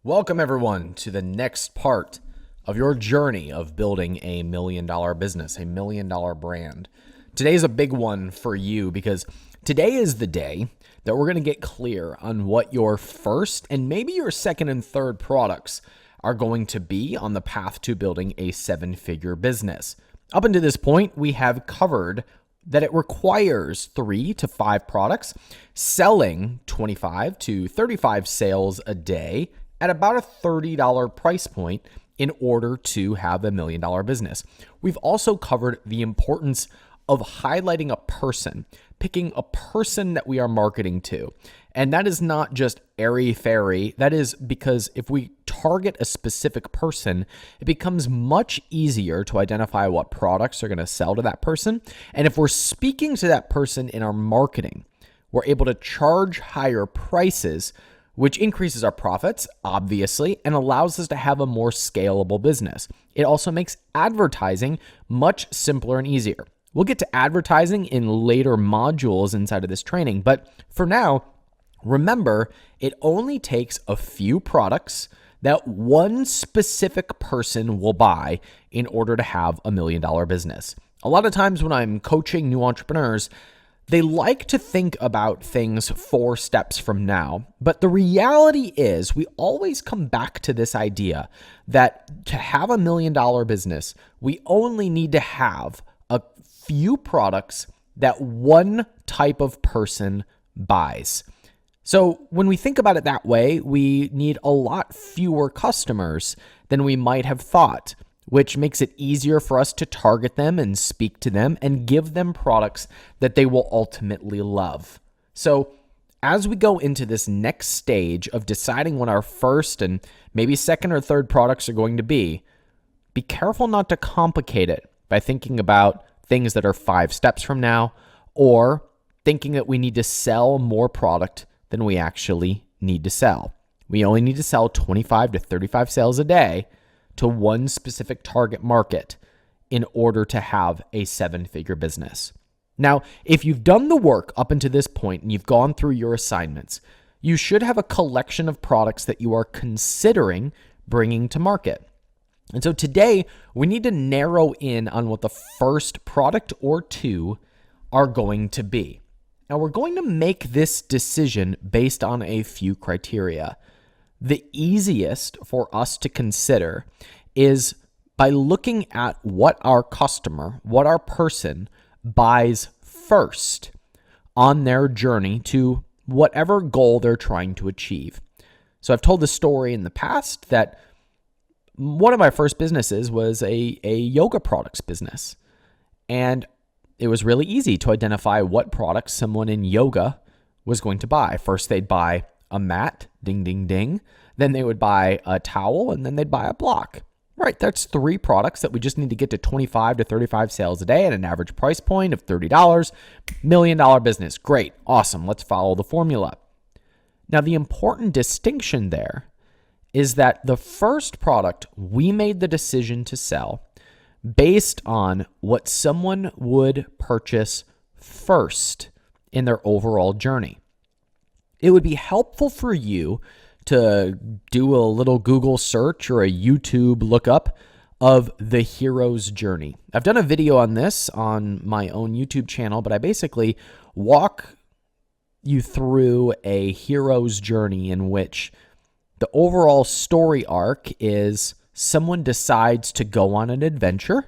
Welcome, everyone, to the next part of your journey of building a $1 million business, a $1 million brand. Today is a big one for you because today is the day that we're going to get clear on what your first and maybe your second and third products are going to be on the path to building a seven-figure business. Up until this point, we have covered that it requires 3 to 5 products, selling 25 to 35 sales a day at about a $30 price point in order to have a $1 million business. We've also covered the importance of highlighting a person, picking a person that we are marketing to. And that is not just airy-fairy. That is because if we target a specific person, it becomes much easier to identify what products are going to sell to that person. And if we're speaking to that person in our marketing, we're able to charge higher prices, which increases our profits, obviously, and allows us to have a more scalable business. It also makes advertising much simpler and easier. We'll get to advertising in later modules inside of this training, but for now, remember, it only takes a few products that one specific person will buy in order to have a $1 million business. A lot of times when I'm coaching new entrepreneurs, they like to think about things 4 steps from now, but the reality is we always come back to this idea that to have a $1 million business, we only need to have a few products that one type of person buys. So when we think about it that way, we need a lot fewer customers than we might have thought, which makes it easier for us to target them and speak to them and give them products that they will ultimately love. So as we go into this next stage of deciding what our first and maybe second or third products are going to be careful not to complicate it by thinking about things that are 5 steps from now or thinking that we need to sell more product than we actually need to sell. We only need to sell 25 to 35 sales a day to one specific target market in order to have a 7-figure business. Now, if you've done the work up until this point and you've gone through your assignments, you should have a collection of products that you are considering bringing to market. And so today, we need to narrow in on what the first product or 2 are going to be. Now, we're going to make this decision based on a few criteria. The easiest for us to consider is by looking at what our customer, what our person buys first on their journey to whatever goal they're trying to achieve. So I've told the story in the past that one of my first businesses was a yoga products business. And it was really easy to identify what products someone in yoga was going to buy. First, they'd buy a mat, ding, ding, ding. Then they would buy a towel, and then they'd buy a block. Right, that's 3 products that we just need to get to 25 to 35 sales a day at an average price point of $30. $1 million business. Great, awesome. Let's follow the formula. Now, the important distinction there is that the first product we made the decision to sell based on what someone would purchase first in their overall journey. It would be helpful for you to do a little Google search or a YouTube lookup of the hero's journey. I've done a video on this on my own YouTube channel, but I basically walk you through a hero's journey in which the overall story arc is someone decides to go on an adventure.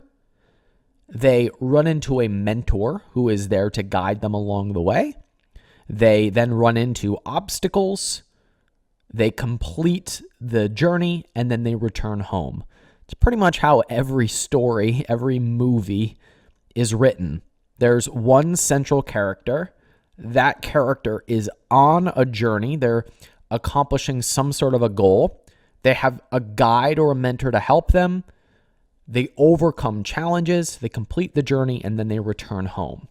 They run into a mentor who is there to guide them along the way. They then run into obstacles. They complete the journey, and then they return home. It's pretty much how every story, every movie is written. There's one central character. That character is on a journey. They're accomplishing some sort of a goal. They have a guide or a mentor to help them. They overcome challenges, they complete the journey, and then they return home.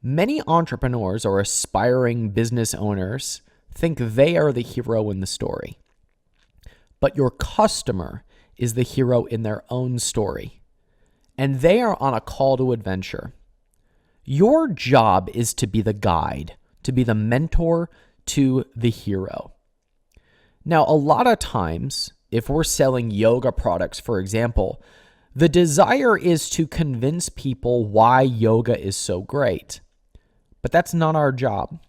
Many entrepreneurs or aspiring business owners think they are the hero in the story. But your customer is the hero in their own story. And they are on a call to adventure. Your job is to be the guide, to be the mentor to the hero. Now, a lot of times, if we're selling yoga products, for example, the desire is to convince people why yoga is so great. But that's not our job.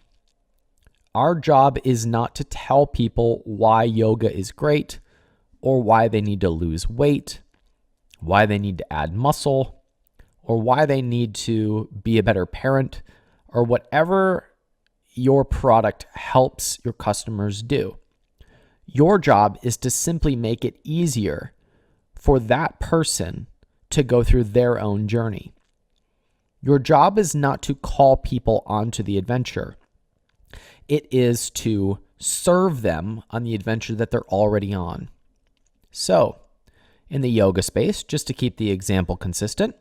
Our job is not to tell people why yoga is great or why they need to lose weight, why they need to add muscle, or why they need to be a better parent, or whatever your product helps your customers do. Your job is to simply make it easier for that person to go through their own journey. Your job is not to call people onto the adventure. It is to serve them on the adventure that they're already on. So, in the yoga space, just to keep the example consistent,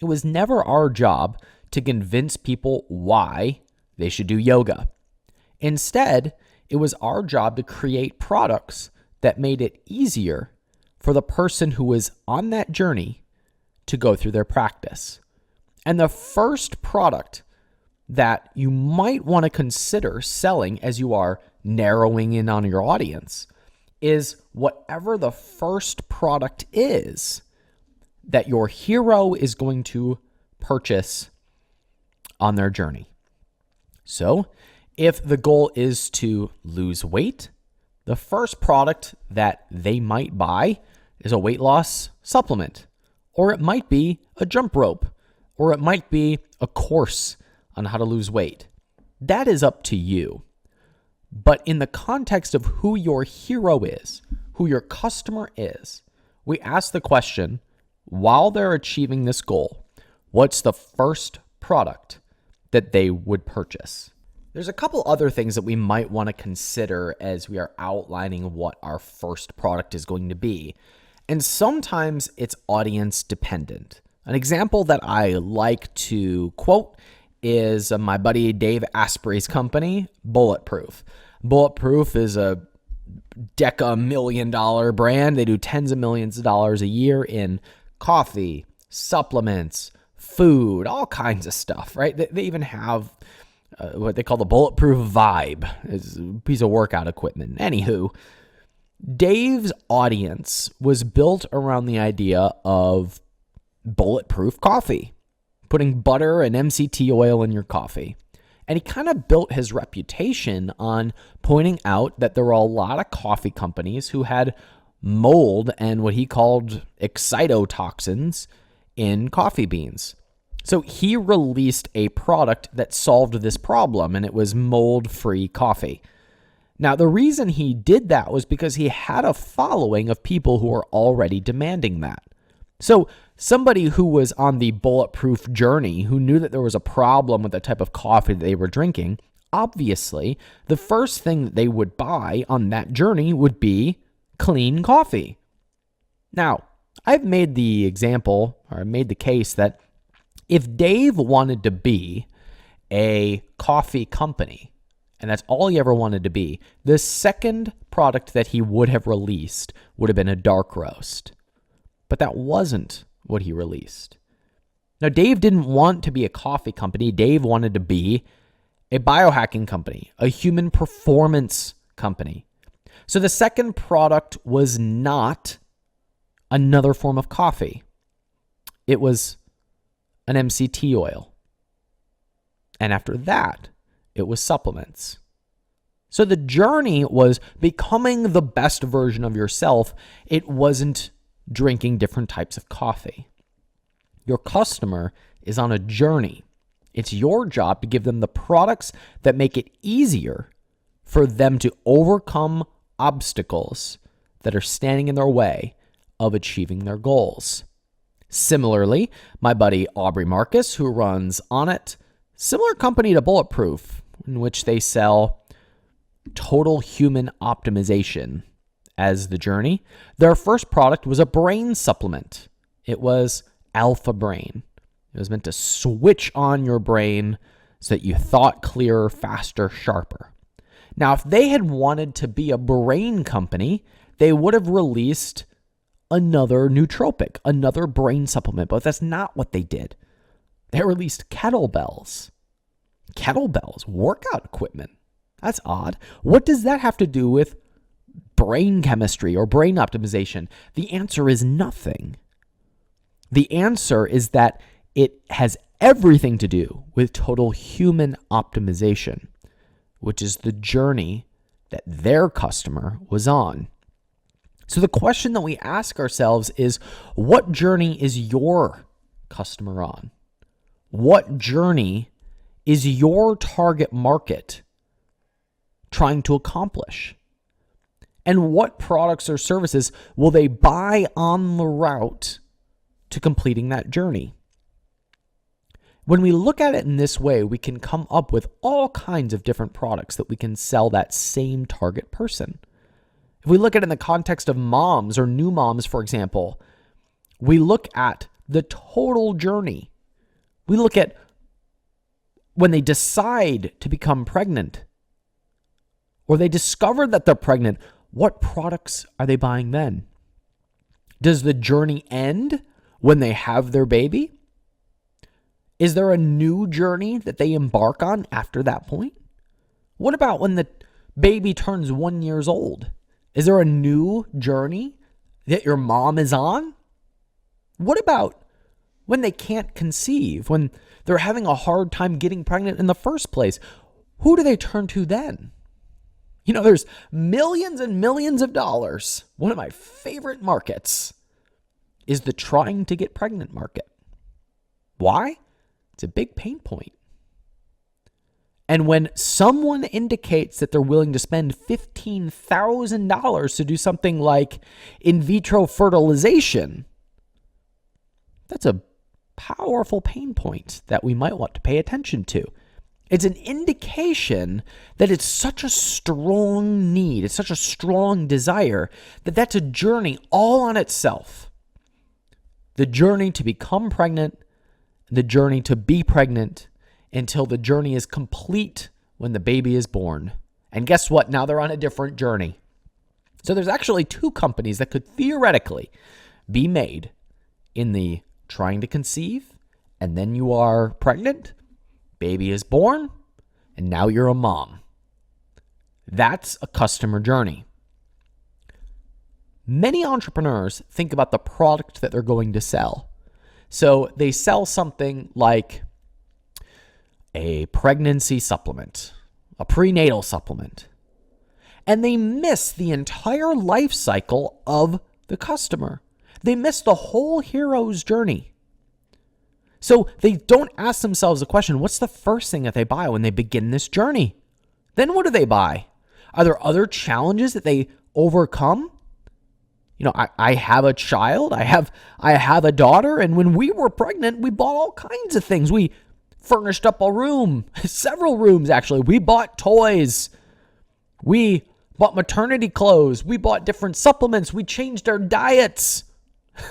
it was never our job to convince people why they should do yoga. Instead, it was our job to create products that made it easier for the person who was on that journey to go through their practice. And the first product that you might want to consider selling as you are narrowing in on your audience is whatever the first product is that your hero is going to purchase on their journey. So, if the goal is to lose weight, the first product that they might buy is a weight loss supplement, or it might be a jump rope, or it might be a course on how to lose weight. That is up to you. But in the context of who your hero is, who your customer is, we ask the question, while they're achieving this goal, what's the first product that they would purchase? There's a couple other things that we might want to consider as we are outlining what our first product is going to be. And sometimes it's audience dependent. An example that I like to quote is my buddy Dave Asprey's company, Bulletproof. Bulletproof is a deca-million-dollar brand. They do tens of millions of dollars a year in coffee, supplements, food, all kinds of stuff, right? They even have what they call the Bulletproof Vibe. It's a piece of workout equipment. Anywho, Dave's audience was built around the idea of bulletproof coffee, putting butter and MCT oil in your coffee. And he kind of built his reputation on pointing out that there were a lot of coffee companies who had mold and what he called excitotoxins in coffee beans. So he released a product that solved this problem, and it was mold-free coffee. Now, the reason he did that was because he had a following of people who were already demanding that. So somebody who was on the bulletproof journey, who knew that there was a problem with the type of coffee that they were drinking, obviously, the first thing that they would buy on that journey would be clean coffee. Now, I've made the example, or I made the case that if Dave wanted to be a coffee company, and that's all he ever wanted to be, the second product that he would have released would have been a dark roast. But that wasn't what he released. Now, Dave didn't want to be a coffee company. Dave wanted to be a biohacking company, a human performance company. So the second product was not another form of coffee. It was an MCT oil. And after that, it was supplements. So the journey was becoming the best version of yourself. It wasn't drinking different types of coffee. Your customer is on a journey. It's your job to give them the products that make it easier for them to overcome obstacles that are standing in their way of achieving their goals. Similarly, my buddy Aubrey Marcus, who runs Onnit, similar company to Bulletproof, in which they sell total human optimization as the journey. Their first product was a brain supplement. It was Alpha Brain. It was meant to switch on your brain so that you thought clearer, faster, sharper. Now, if they had wanted to be a brain company, they would have released another nootropic, another brain supplement, but that's not what they did. They released kettlebells. Kettlebells, workout equipment. That's odd. What does that have to do with brain chemistry or brain optimization? The answer is nothing. The answer is that it has everything to do with total human optimization, which is the journey that their customer was on. So the question that we ask ourselves is, what journey is your customer on? What journey is your target market trying to accomplish? And what products or services will they buy on the route to completing that journey? When we look at it in this way, we can come up with all kinds of different products that we can sell that same target person. If we look at it in the context of moms or new moms, for example, we look at the total journey. We look at when they decide to become pregnant or they discover that they're pregnant, what products are they buying then? Does the journey end when they have their baby? Is there a new journey that they embark on after that point? What about when the baby turns 1 year old? Is there a new journey that your mom is on? What about when they can't conceive, when they're having a hard time getting pregnant in the first place? Who do they turn to then? You know, there's millions and millions of dollars. One of my favorite markets is the trying to get pregnant market. Why? It's a big pain point. And when someone indicates that they're willing to spend $15,000 to do something like in vitro fertilization, that's a powerful pain point that we might want to pay attention to. It's an indication that it's such a strong need, it's such a strong desire, that that's a journey all on itself. The journey to become pregnant, the journey to be pregnant, until the journey is complete when the baby is born. And guess what? Now they're on a different journey. So there's actually two companies that could theoretically be made in the trying to conceive, and then you are pregnant, baby is born, and now you're a mom. That's a customer journey. Many entrepreneurs think about the product that they're going to sell. So they sell something like a pregnancy supplement, a prenatal supplement, and they miss the entire life cycle of the customer. They miss the whole hero's journey. So they don't ask themselves the question, what's the first thing that they buy when they begin this journey? Then what do they buy? Are there other challenges that they overcome? You know, I have a child, I have a daughter, and when we were pregnant, we bought all kinds of things. We furnished up a room, several rooms actually. We bought toys. We bought maternity clothes. We bought different supplements. We changed our diets.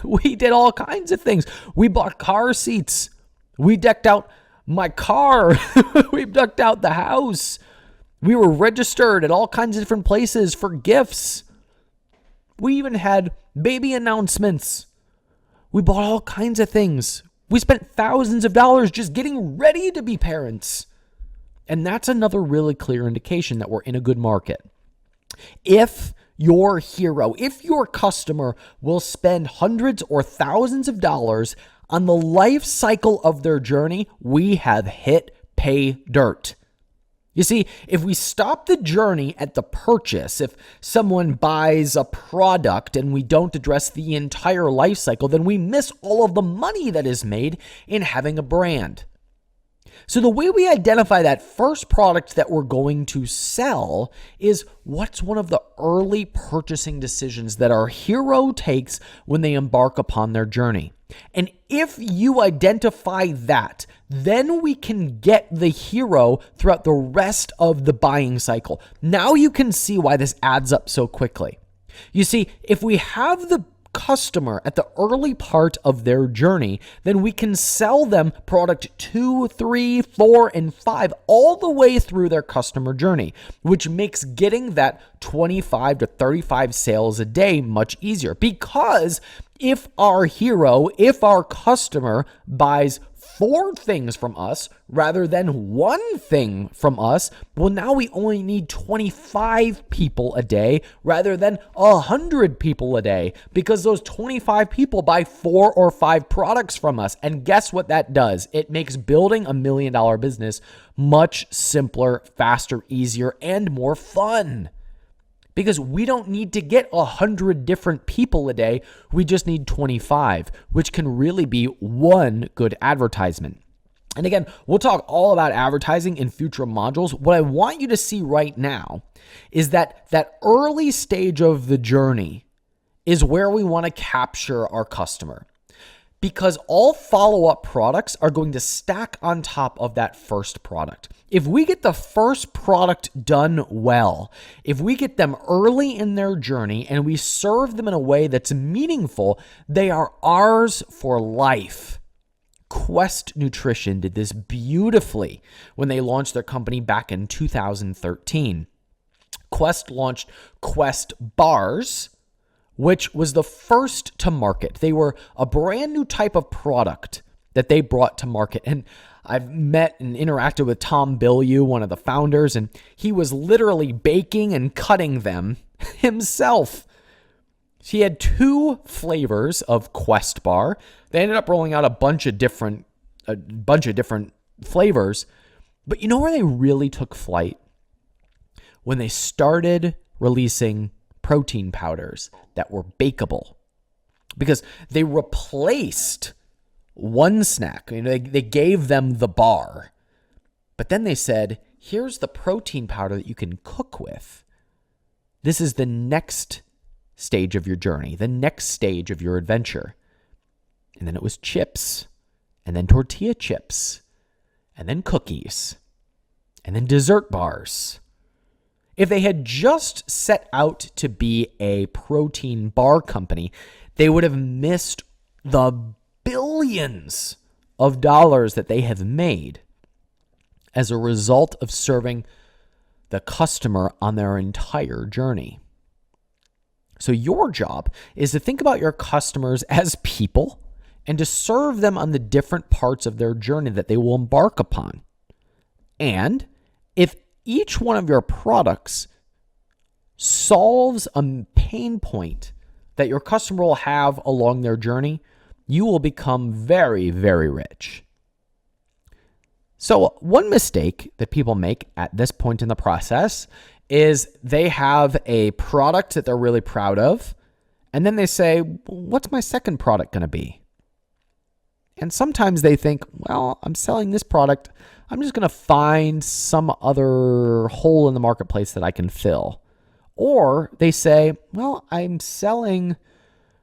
We did all kinds of things. We bought car seats. We decked out my car. We decked out the house. We were registered at all kinds of different places for gifts. We even had baby announcements. We bought all kinds of things. We spent thousands of dollars just getting ready to be parents. And that's another really clear indication that we're in a good market. If your hero, if your customer will spend hundreds or thousands of dollars on the life cycle of their journey, we have hit pay dirt. You see, if we stop the journey at the purchase, if someone buys a product and we don't address the entire life cycle, then we miss all of the money that is made in having a brand. So the way we identify that first product that we're going to sell is what's one of the early purchasing decisions that our hero takes when they embark upon their journey. And if you identify that, then we can get the hero throughout the rest of the buying cycle. Now you can see why this adds up so quickly. You see, if we have the customer at the early part of their journey, then we can sell them product 2, 3, 4, and 5 all the way through their customer journey, which makes getting that 25 to 35 sales a day much easier. Because if our hero, if our customer buys 4 things from us rather than 1 thing from us, well, now we only need 25 people a day rather than 100 people a day, because those 25 people buy 4 or 5 products from us. And guess what that does? It makes building a $1 million business much simpler, faster, easier, and more fun. Because we don't need to get 100 different people a day. We just need 25, which can really be one good advertisement. And again, we'll talk all about advertising in future modules. What I want you to see right now is that early stage of the journey is where we want to capture our customer. Because all follow-up products are going to stack on top of that first product. If we get the first product done well, if we get them early in their journey and we serve them in a way that's meaningful, they are ours for life. Quest Nutrition did this beautifully when they launched their company back in 2013. Quest launched Quest Bars, which was the first to market. They were a brand new type of product that they brought to market. And I've met and interacted with Tom Bilyeu, one of the founders, and he was literally baking and cutting them himself. He had 2 flavors of Quest Bar. They ended up rolling out a bunch of different flavors. But you know where they really took flight? When they started releasing protein powders that were bakeable, because they replaced one snack. They gave them the bar, but then they said, here's the protein powder that you can cook with. This is the next stage of your journey, the next stage of your adventure. And then it was chips, and then tortilla chips, and then cookies, and then dessert bars. If they had just set out to be a protein bar company, they would have missed the billions of dollars that they have made as a result of serving the customer on their entire journey. So your job is to think about your customers as people and to serve them on the different parts of their journey that they will embark upon. And if each one of your products solves a pain point that your customer will have along their journey, you will become very, very rich. So one mistake that people make at this point in the process is they have a product that they're really proud of, and then they say, what's my second product going to be? And sometimes they think, well, I'm selling this product. I'm just going to find some other hole in the marketplace that I can fill. Or they say, well, I'm selling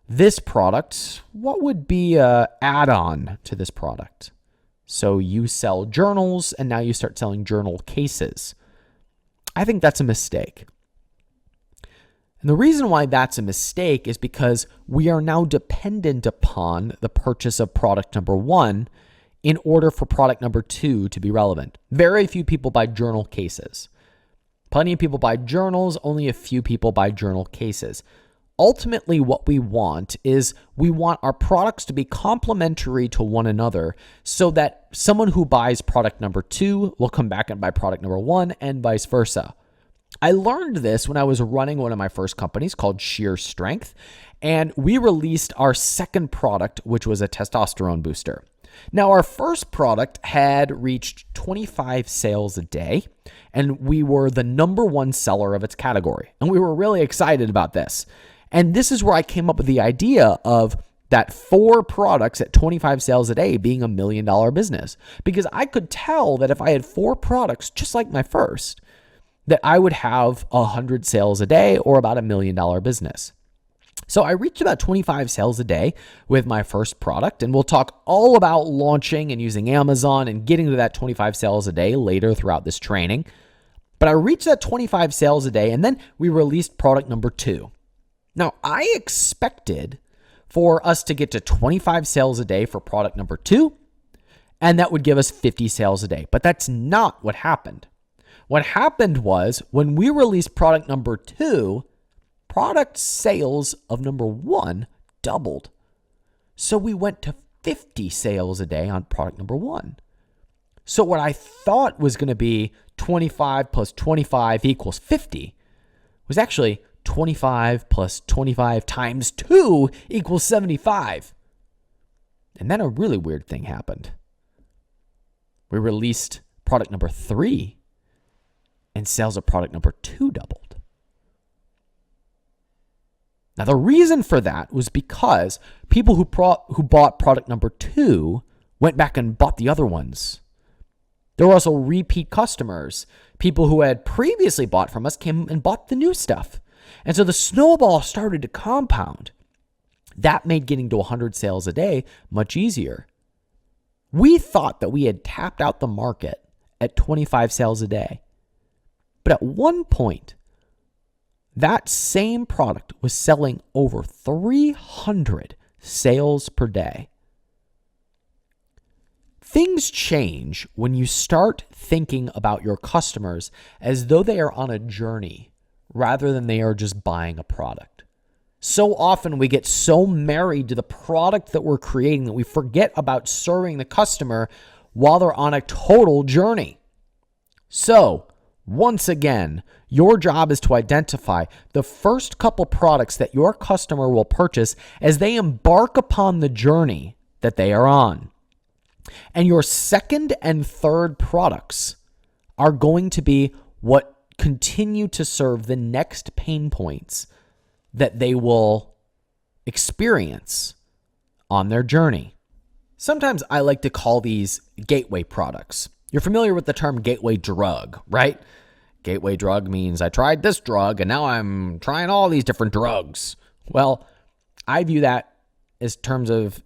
this product. What would be an add-on to this product? So you sell journals, and now you start selling journal cases. I think that's a mistake. And the reason why that's a mistake is because we are now dependent upon the purchase of product number 1 in order for product number 2 to be relevant. Very few people buy journal cases. Plenty of people buy journals, only a few people buy journal cases. Ultimately, what we want is we want our products to be complementary to one another so that someone who buys product number 2 will come back and buy product number 1 and vice versa. I learned this when I was running one of my first companies called Sheer Strength, and we released our second product, which was a testosterone booster. Now, our first product had reached 25 sales a day, and we were the number 1 seller of its category, and we were really excited about this. And this is where I came up with the idea of that 4 products at 25 sales a day being $1 million business, because I could tell that if I had 4 products, just like my first, that I would have 100 sales a day or about $1 million business. So I reached about 25 sales a day with my first product, and we'll talk all about launching and using Amazon and getting to that 25 sales a day later throughout this training. But I reached that 25 sales a day, and then we released product number 2. Now, I expected for us to get to 25 sales a day for product number 2, and that would give us 50 sales a day. But that's not what happened. What happened was when we released product number 2, product sales of number 1 doubled. So we went to 50 sales a day on product number 1. So what I thought was going to be 25 plus 25 equals 50 was actually 25 plus 25 times 2 equals 75. And then a really weird thing happened. We released product number 3, and sales of product number 2 doubled. Now, the reason for that was because people who bought product number 2 went back and bought the other ones. There were also repeat customers. People who had previously bought from us came and bought the new stuff. And so the snowball started to compound. That made getting to 100 sales a day much easier. We thought that we had tapped out the market at 25 sales a day. But at one point, that same product was selling over 300 sales per day. Things change when you start thinking about your customers as though they are on a journey rather than they are just buying a product. So often we get so married to the product that we're creating that we forget about serving the customer while they're on a total journey. So, once again, your job is to identify the first couple products that your customer will purchase as they embark upon the journey that they are on. And your second and third products are going to be what continue to serve the next pain points that they will experience on their journey. Sometimes I like to call these gateway products. You're familiar with the term gateway drug, right? Gateway drug means I tried this drug and now I'm trying all these different drugs. Well, I view that as terms of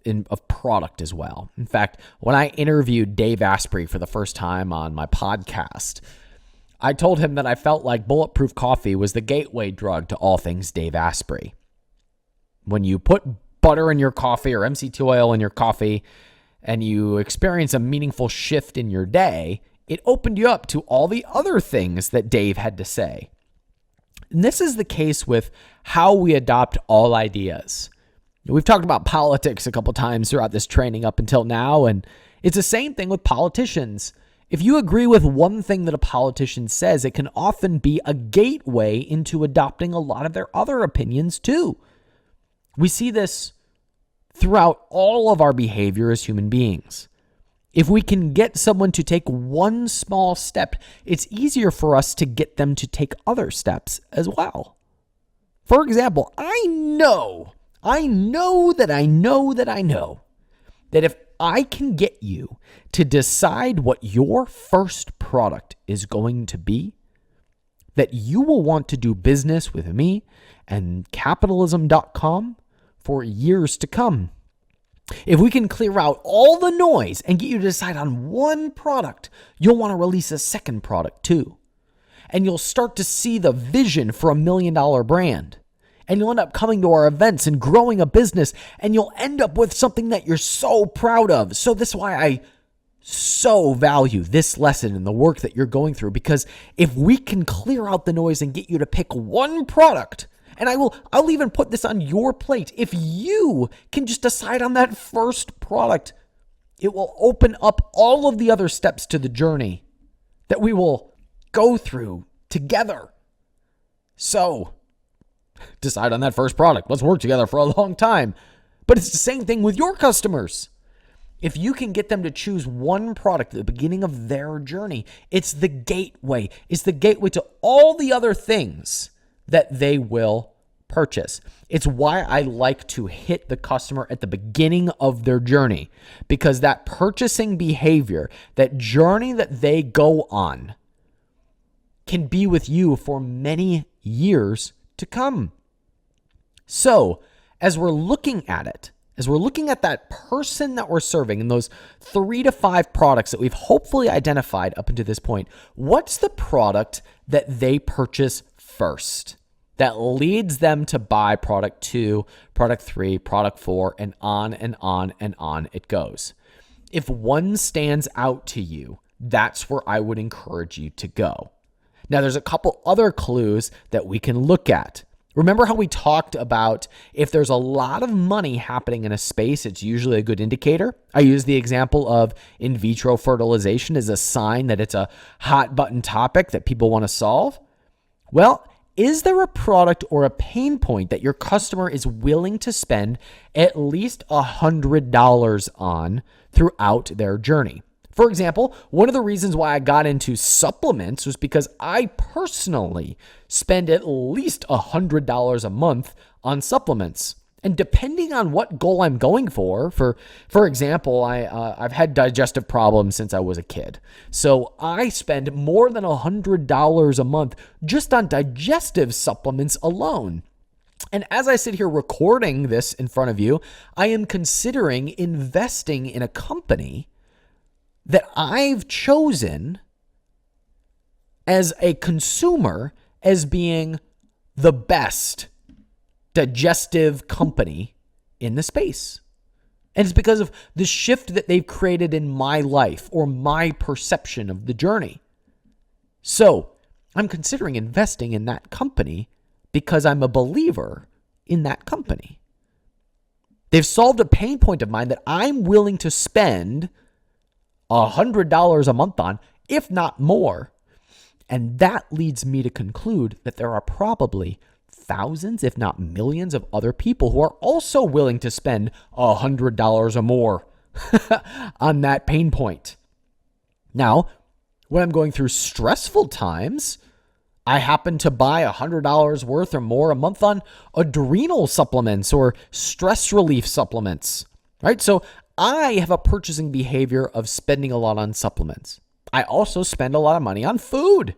product as well. In fact, when I interviewed Dave Asprey for the first time on my podcast, I told him that I felt like Bulletproof Coffee was the gateway drug to all things Dave Asprey. When you put butter in your coffee or MCT oil in your coffee and you experience a meaningful shift in your day, it opened you up to all the other things that Dave had to say. And this is the case with how we adopt all ideas. We've talked about politics a couple times throughout this training up until now, and it's the same thing with politicians. If you agree with one thing that a politician says, it can often be a gateway into adopting a lot of their other opinions too. We see this throughout all of our behavior as human beings. If we can get someone to take one small step, it's easier for us to get them to take other steps as well. For example, I know that if I can get you to decide what your first product is going to be, that you will want to do business with me and capitalism.com for years to come. If we can clear out all the noise and get you to decide on one product, you'll want to release a second product too. And you'll start to see the vision for $1 million brand. And you'll end up coming to our events and growing a business, and you'll end up with something that you're so proud of. So this is why I so value this lesson and the work that you're going through, because if we can clear out the noise and get you to pick one product, and I'll even put this on your plate. If you can just decide on that first product, it will open up all of the other steps to the journey that we will go through together. So, decide on that first product. Let's work together for a long time. But it's the same thing with your customers. If you can get them to choose one product at the beginning of their journey, it's the gateway. It's the gateway to all the other things that they will purchase. It's why I like to hit the customer at the beginning of their journey, because that purchasing behavior, that journey that they go on, can be with you for many years to come. So, as we're looking at it, as we're looking at that person that we're serving and those 3 to 5 products that we've hopefully identified up until this point, what's the product that they purchase first that leads them to buy product 2, product 3, product 4, and on and on and on it goes? If one stands out to you, that's where I would encourage you to go. Now, there's a couple other clues that we can look at. Remember how we talked about if there's a lot of money happening in a space, it's usually a good indicator? I use the example of in vitro fertilization as a sign that it's a hot button topic that people want to solve. Well, is there a product or a pain point that your customer is willing to spend at least $100 on throughout their journey? For example, one of the reasons why I got into supplements was because I personally spend at least $100 a month on supplements. And depending on what goal I'm going for example, I've had digestive problems since I was a kid. So I spend more than $100 a month just on digestive supplements alone. And as I sit here recording this in front of you, I am considering investing in a company that I've chosen as a consumer as being the best digestive company in the space. And it's because of the shift that they've created in my life or my perception of the journey. So I'm considering investing in that company because I'm a believer in that company. They've solved a pain point of mine that I'm willing to spend $100 a month on, if not more. And that leads me to conclude that there are probably thousands, if not millions, of other people who are also willing to spend $100 or more on that pain point. Now, when I'm going through stressful times, I happen to buy $100 worth or more a month on adrenal supplements or stress relief supplements, right? So I have a purchasing behavior of spending a lot on supplements. I also spend a lot of money on food.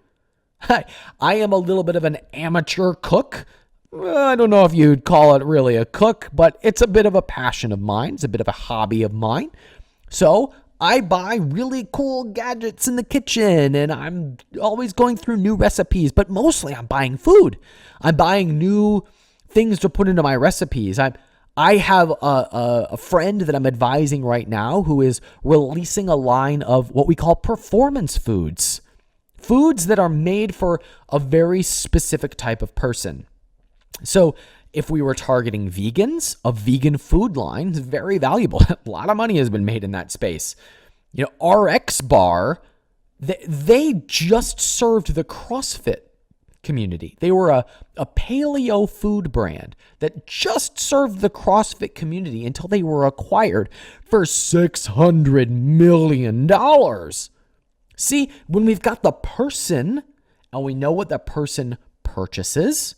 I am a little bit of an amateur cook. I don't know if you'd call it really a cook, but it's a bit of a passion of mine. It's a bit of a hobby of mine. So I buy really cool gadgets in the kitchen and I'm always going through new recipes, but mostly I'm buying food. I'm buying new things to put into my recipes. I have a friend that I'm advising right now who is releasing a line of what we call performance foods. Foods that are made for a very specific type of person. So if we were targeting vegans, a vegan food line is very valuable. A lot of money has been made in that space. You know, RX Bar, they just served the CrossFit community. They were a paleo food brand that just served the CrossFit community until they were acquired for $600 million. See, when we've got the person and we know what that person purchases,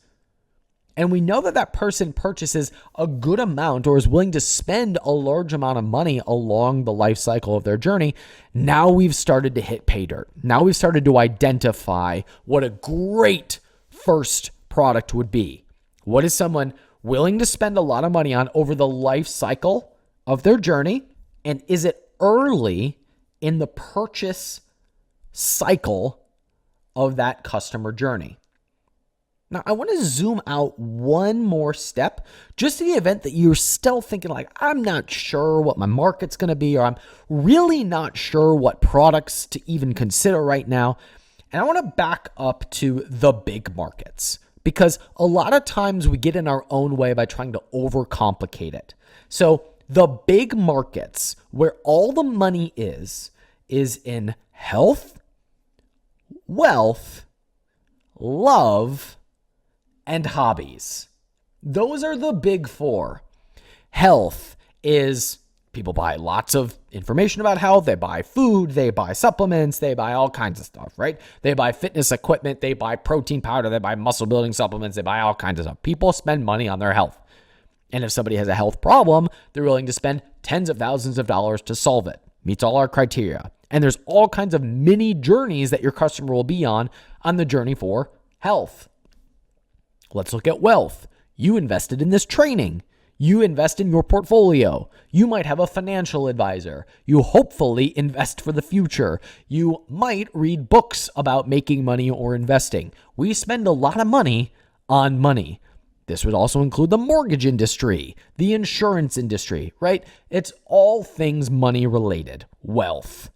and we know that that person purchases a good amount or is willing to spend a large amount of money along the life cycle of their journey, now we've started to hit pay dirt. Now we've started to identify what a great first product would be. What is someone willing to spend a lot of money on over the life cycle of their journey? And is it early in the purchase cycle of that customer journey? Now, I want to zoom out one more step, just in the event that you're still thinking like, I'm not sure what my market's going to be, or I'm really not sure what products to even consider right now. And I want to back up to the big markets, because a lot of times we get in our own way by trying to overcomplicate it. So the big markets where all the money is in health, wealth, love, and hobbies. Those are the big four. Health is people buy lots of information about health. They buy food, they buy supplements, they buy all kinds of stuff, right? They buy fitness equipment, they buy protein powder, they buy muscle building supplements, they buy all kinds of stuff. People spend money on their health. And if somebody has a health problem, they're willing to spend tens of thousands of dollars to solve it. Meets all our criteria. And there's all kinds of mini journeys that your customer will be on the journey for health. Let's look at wealth. You invested in this training. You invest in your portfolio. You might have a financial advisor. You hopefully invest for the future. You might read books about making money or investing. We spend a lot of money on money. This would also include the mortgage industry, the insurance industry, right? It's all things money related. Wealth.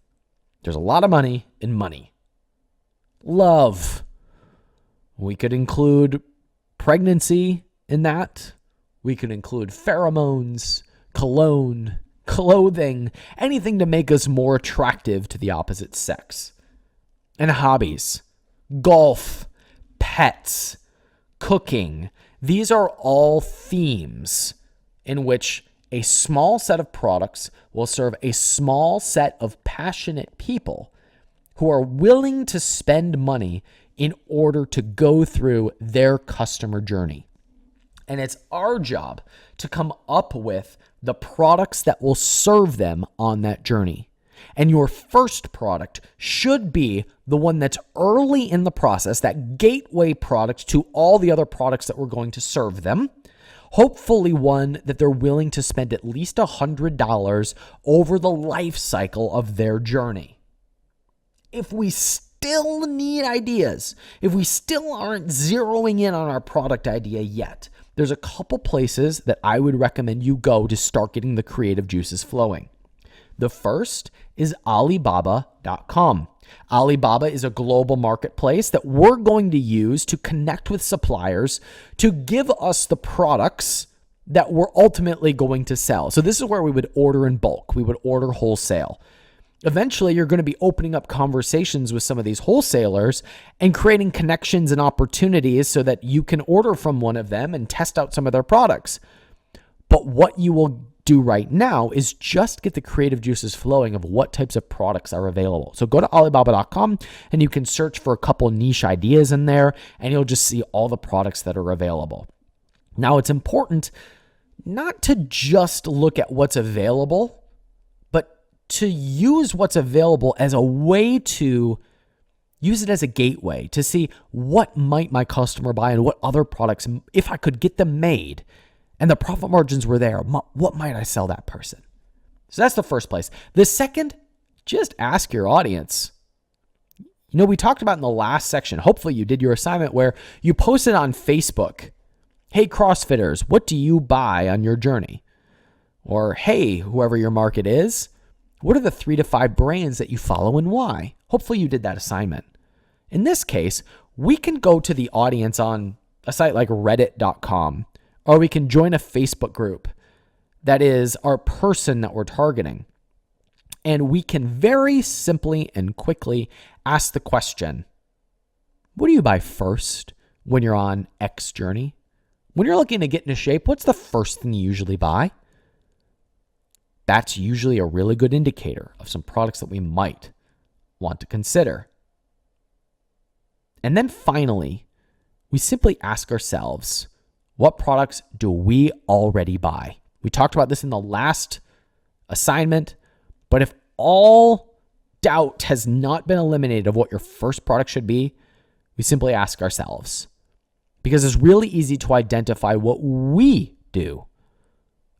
There's a lot of money in money. Love. We could include pregnancy in that. We could include pheromones, cologne, clothing, anything to make us more attractive to the opposite sex. And hobbies, golf, pets, cooking. These are all themes in which a small set of products will serve a small set of passionate people who are willing to spend money in order to go through their customer journey. And it's our job to come up with the products that will serve them on that journey. And your first product should be the one that's early in the process, that gateway product to all the other products that we're going to serve them. Hopefully one that they're willing to spend at least $100 over the life cycle of their journey. If we still need ideas, if we still aren't zeroing in on our product idea yet, there's a couple places that I would recommend you go to start getting the creative juices flowing. The first is Alibaba.com. Alibaba is a global marketplace that we're going to use to connect with suppliers to give us the products that we're ultimately going to sell. So this is where we would order in bulk. We would order wholesale. Eventually, you're going to be opening up conversations with some of these wholesalers and creating connections and opportunities so that you can order from one of them and test out some of their products. But what you will do right now is just get the creative juices flowing of what types of products are available. So go to Alibaba.com and you can search for a couple niche ideas in there and you'll just see all the products that are available. Now, it's important not to just look at what's available, but to use what's available as a way to use it as a gateway to see what might my customer buy and what other products, if I could get them made, and the profit margins were there, what might I sell that person? So that's the first place. The second, just ask your audience. You know, we talked about in the last section, hopefully you did your assignment where you posted on Facebook, hey, CrossFitters, what do you buy on your journey? Or, hey, whoever your market is, what are the 3 to 5 brands that you follow and why? Hopefully you did that assignment. In this case, we can go to the audience on a site like reddit.com, or we can join a Facebook group that is our person that we're targeting. And we can very simply and quickly ask the question, what do you buy first when you're on X journey? When you're looking to get into shape, what's the first thing you usually buy? That's usually a really good indicator of some products that we might want to consider. And then finally, we simply ask ourselves, what products do we already buy? We talked about this in the last assignment, but if all doubt has not been eliminated of what your first product should be, we simply ask ourselves, because it's really easy to identify what we do.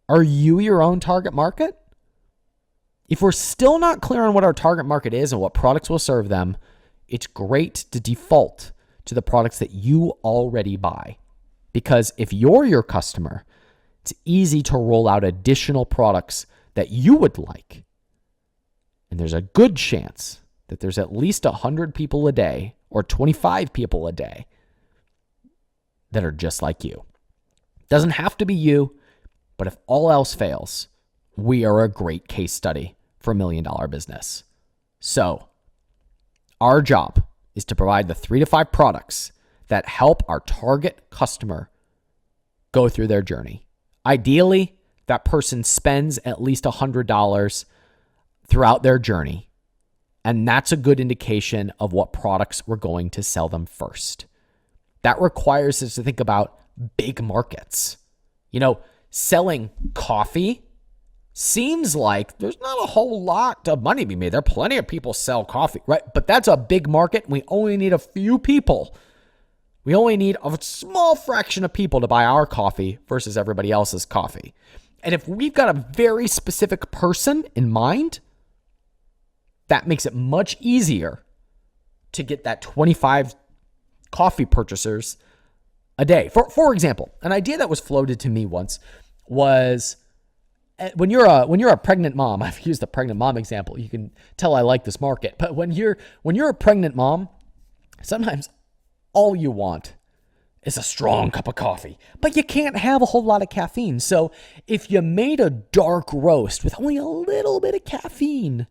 Are you your own target market? If we're still not clear on what our target market is and what products will serve them, it's great to default to the products that you already buy. Because if you're your customer, it's easy to roll out additional products that you would like. And there's a good chance that there's at least 100 people a day or 25 people a day that are just like you. Doesn't have to be you, but if all else fails, we are a great case study for $1 million business. So our job is to provide the 3 to 5 products that help our target customer go through their journey. Ideally, that person spends at least $100 throughout their journey. And that's a good indication of what products we're going to sell them first. That requires us to think about big markets. You know, selling coffee seems like there's not a whole lot of money to be made. There are plenty of people sell coffee, right? But that's a big market. And we only need a few people. We only need a small fraction of people to buy our coffee versus everybody else's coffee. And if we've got a very specific person in mind, that makes it much easier to get that 25 coffee purchasers a day. For example, an idea that was floated to me once was when you're a pregnant mom. I've used the pregnant mom example. You can tell I like this market. But when you're a pregnant mom, sometimes all you want is a strong cup of coffee, but you can't have a whole lot of caffeine. So if you made a dark roast with only a little bit of caffeine,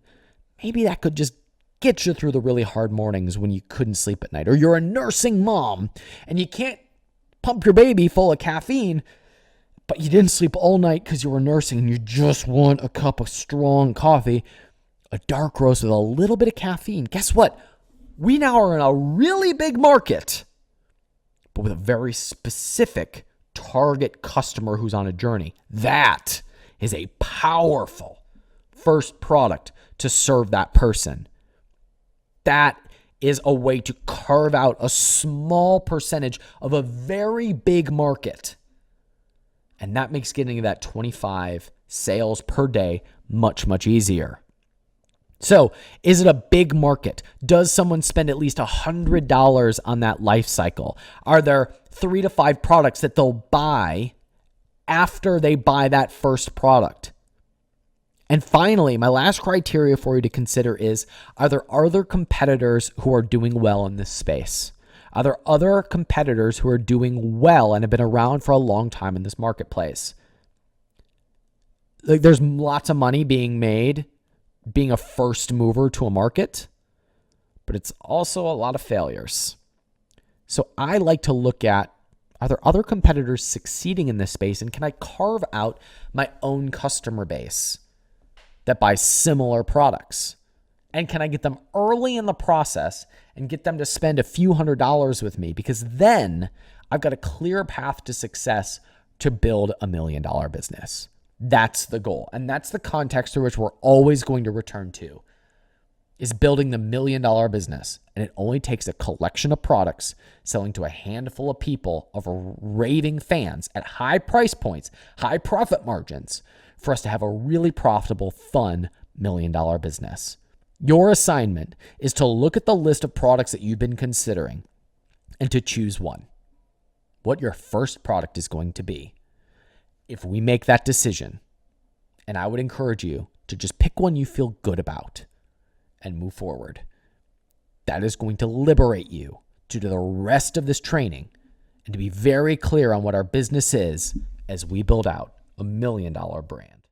maybe that could just get you through the really hard mornings when you couldn't sleep at night. Or you're a nursing mom and you can't pump your baby full of caffeine, but you didn't sleep all night because you were nursing and you just want a cup of strong coffee. A dark roast with a little bit of caffeine. Guess what? We now are in a really big market, but with a very specific target customer who's on a journey. That is a powerful first product to serve that person. That is a way to carve out a small percentage of a very big market. And that makes getting that 25 sales per day much, much easier. So, is it a big market? Does someone spend at least $100 on that life cycle? Are there 3 to 5 products that they'll buy after they buy that first product? And finally, my last criteria for you to consider is, are there other competitors who are doing well in this space? Are there other competitors who are doing well and have been around for a long time in this marketplace? Like, there's lots of money being made being a first mover to a market, but it's also a lot of failures. So I like to look at, are there other competitors succeeding in this space, and can I carve out my own customer base that buys similar products? And can I get them early in the process and get them to spend a few $100s with me? Because then I've got a clear path to success to build $1 million business. That's the goal. And that's the context to which we're always going to return to, is building the $1 million business. And it only takes a collection of products selling to a handful of people, of raving fans at high price points, high profit margins, for us to have a really profitable, fun $1 million business. Your assignment is to look at the list of products that you've been considering and to choose one. What your first product is going to be. If we make that decision, and I would encourage you to just pick one you feel good about and move forward, that is going to liberate you to do the rest of this training and to be very clear on what our business is as we build out $1 million brand.